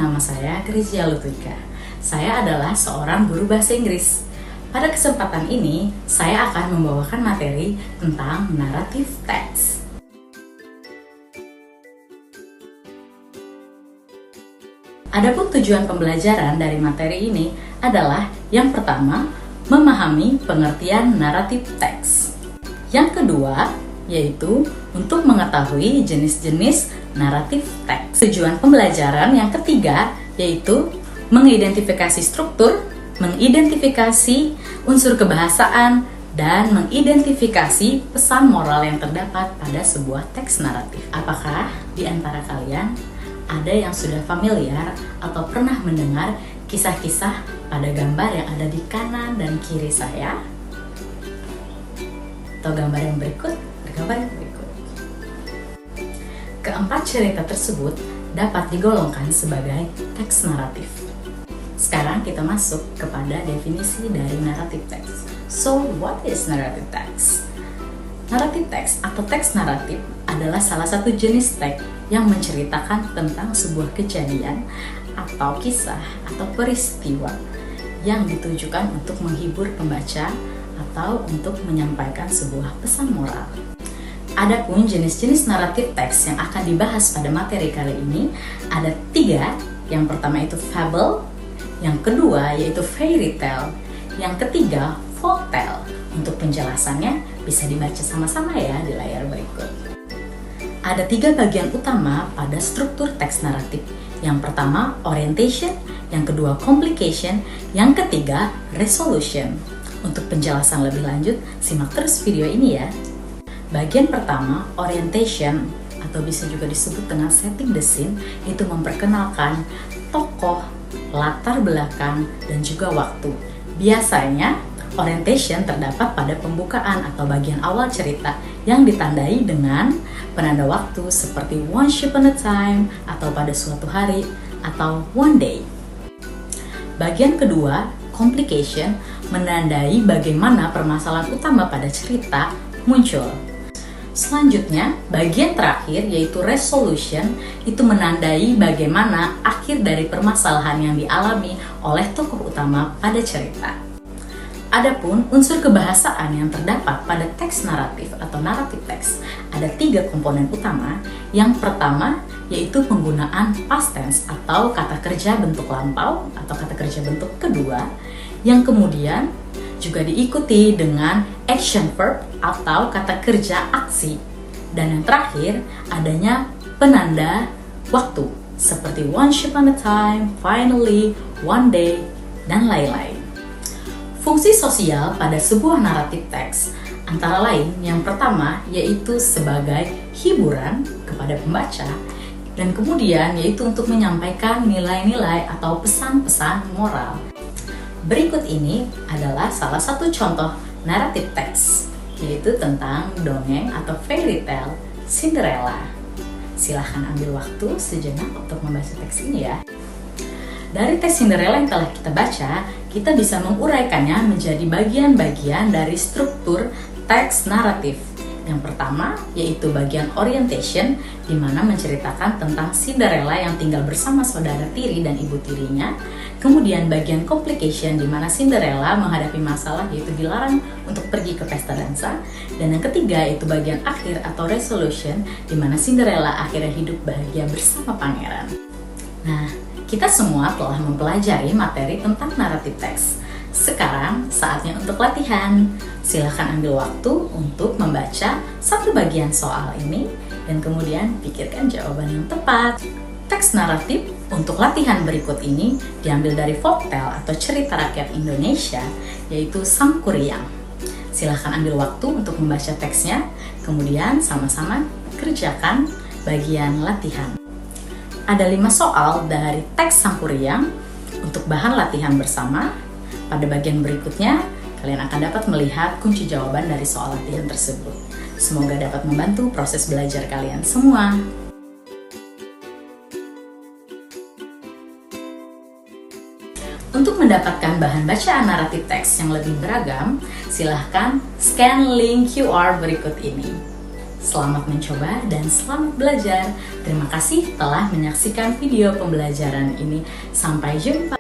nama saya Grizia Lutwika. Saya adalah seorang guru bahasa Inggris. Pada kesempatan ini, saya akan membawakan materi tentang narrative text. Adapun tujuan pembelajaran dari materi ini adalah yang pertama, memahami pengertian narrative text. Yang kedua, yaitu untuk mengetahui jenis-jenis narrative text. Tujuan pembelajaran yang ketiga yaitu mengidentifikasi struktur, mengidentifikasi unsur kebahasaan, dan mengidentifikasi pesan moral yang terdapat pada sebuah teks naratif. Apakah di antara kalian ada yang sudah familiar atau pernah mendengar kisah-kisah pada gambar yang ada di kanan dan kiri saya? Atau gambar yang berikut? Keempat cerita tersebut dapat digolongkan sebagai teks naratif. Sekarang kita masuk kepada definisi dari narrative text. So, what is narrative text? Narrative text atau teks naratif adalah salah satu jenis teks yang menceritakan tentang sebuah kejadian atau kisah atau peristiwa yang ditujukan untuk menghibur pembaca atau untuk menyampaikan sebuah pesan moral. Adapun jenis-jenis naratif teks yang akan dibahas pada materi kali ini ada 3. Yang pertama itu fable, yang kedua yaitu fairy tale, yang ketiga folk tale. Untuk penjelasannya bisa dibaca sama-sama ya di layar berikut. Ada 3 bagian utama pada struktur teks naratif. Yang pertama orientation, yang kedua complication, yang ketiga resolution. Untuk penjelasan lebih lanjut, simak terus video ini ya. Bagian pertama, orientation, atau bisa juga disebut dengan setting the scene, itu memperkenalkan tokoh, latar belakang, dan juga waktu. Biasanya, orientation terdapat pada pembukaan atau bagian awal cerita yang ditandai dengan penanda waktu seperti once upon a time, atau pada suatu hari, atau one day. Bagian kedua, complication, menandai bagaimana permasalahan utama pada cerita muncul. Selanjutnya, bagian terakhir yaitu resolution itu menandai bagaimana akhir dari permasalahan yang dialami oleh tokoh utama pada cerita. Adapun unsur kebahasaan yang terdapat pada teks naratif atau narrative text ada 3 komponen utama. Yang pertama yaitu penggunaan past tense atau kata kerja bentuk lampau atau kata kerja bentuk kedua, yang kemudian juga diikuti dengan action verb atau kata kerja aksi. Dan yang terakhir, adanya penanda waktu seperti once upon a time, finally, one day, dan lain-lain. Fungsi sosial pada sebuah naratif teks antara lain yang pertama yaitu sebagai hiburan kepada pembaca, dan kemudian yaitu untuk menyampaikan nilai-nilai atau pesan-pesan moral. Berikut ini adalah salah satu contoh narrative text, yaitu tentang dongeng atau fairy tale Cinderella. Silahkan ambil waktu sejenak untuk membaca teks ini ya. Dari teks Cinderella yang telah kita baca, kita bisa menguraikannya menjadi bagian-bagian dari struktur teks naratif. Yang pertama yaitu bagian orientation, di mana menceritakan tentang Cinderella yang tinggal bersama saudara tiri dan ibu tirinya. Kemudian bagian complication, di mana Cinderella menghadapi masalah yaitu dilarang untuk pergi ke pesta dansa. Dan yang ketiga yaitu bagian akhir atau resolution, di mana Cinderella akhirnya hidup bahagia bersama pangeran. Nah, kita semua telah mempelajari materi tentang narrative text. Sekarang saatnya untuk latihan. Silahkan ambil waktu untuk membaca satu bagian soal ini dan kemudian pikirkan jawaban yang tepat. Teks naratif untuk latihan berikut ini diambil dari folktale atau cerita rakyat Indonesia, yaitu Sang Kuryang. Silahkan ambil waktu untuk membaca teksnya, kemudian sama-sama kerjakan bagian latihan. Ada 5 soal dari teks Sang Kuryang untuk bahan latihan bersama. Pada bagian berikutnya, kalian akan dapat melihat kunci jawaban dari soal latihan tersebut. Semoga dapat membantu proses belajar kalian semua. Untuk mendapatkan bahan bacaan naratif teks yang lebih beragam, silahkan scan link QR berikut ini. Selamat mencoba dan selamat belajar. Terima kasih telah menyaksikan video pembelajaran ini. Sampai jumpa.